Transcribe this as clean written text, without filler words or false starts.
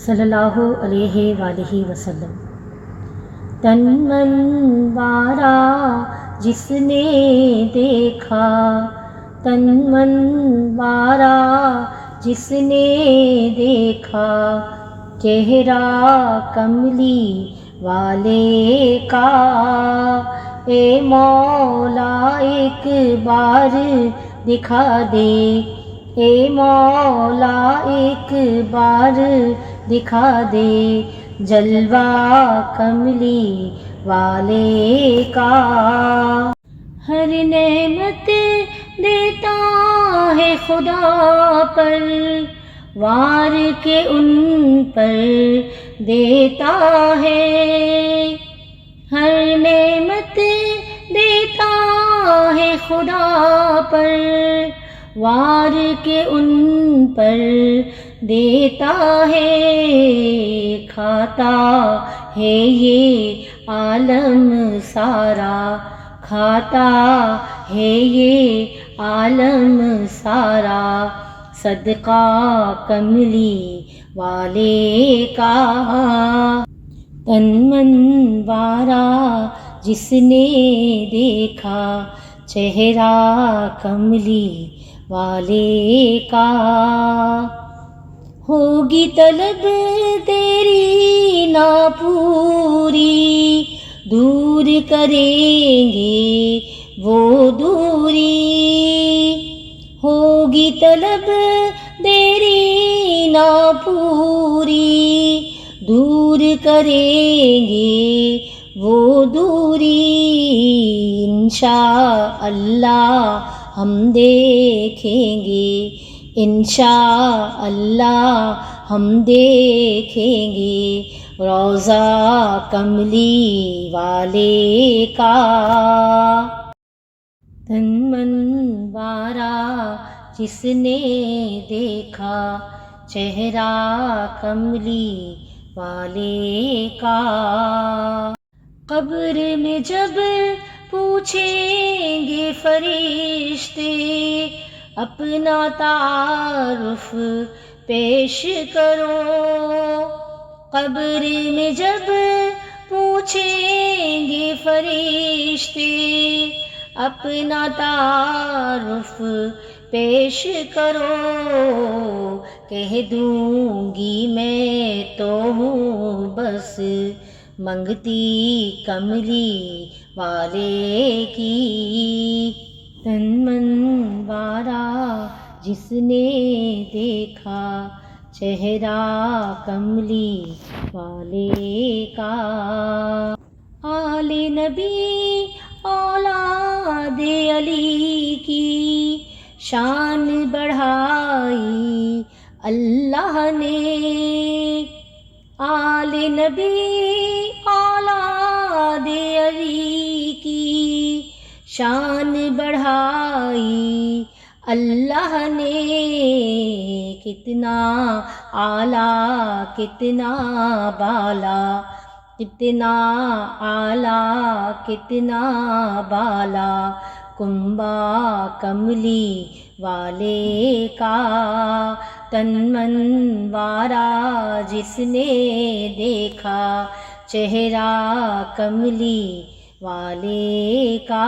صلی اللہ علیہ وآلہ وسلم۔ تن من وارا جس نے دیکھا، تن من وارا جس نے دیکھا، چہرہ کملی والے کا، اے مولا ایک بار دکھا دے، اے مولا ایک بار دکھا دے، جلوہ کملی والے کا۔ ہر نعمت دیتا ہے خدا پر، وار کے ان پر دیتا ہے، ہر نعمت دیتا ہے خدا پر، وار کے ان پر دیتا ہے، کھاتا ہے یہ عالم سارا، کھاتا ہے یہ عالم سارا، صدقہ کملی والے کا۔ تن من وارا جس نے دیکھا، چہرہ کملی والے کا، ہوگی طلب تیری نہ پوری، دور کریں گے وہ دوری، ہوگی طلب تیری نہ پوری، دور کریں گے وہ دوری، انشاءاللہ ہم دیکھیں گے، انشاءاللہ ہم دیکھیں گے، روضہ کملی والے کا۔ تن من وارا جس نے دیکھا، چہرہ کملی والے کا، قبر میں جب پوچھیں گے فرشتے، اپنا تعارف پیش کرو، قبر میں جب پوچھیں گے فرشتے، اپنا تعارف پیش کرو، کہہ دوں گی میں تو ہوں بس منگتی کملی والے کی۔ تن من وارا جس نے دیکھا، چہرہ کملی والے کا، آل نبی اولاد علی کی شان بڑھائی اللہ نے، آل نبی اولاد علی کی شان بڑھائی اللہ نے، کتنا اعلیٰ کتنا بالا، کتنا اعلیٰ کتنا بالا، کنبہ کملی والے کا۔ تن من وارا جس نے دیکھا، چہرہ کملی والے کا۔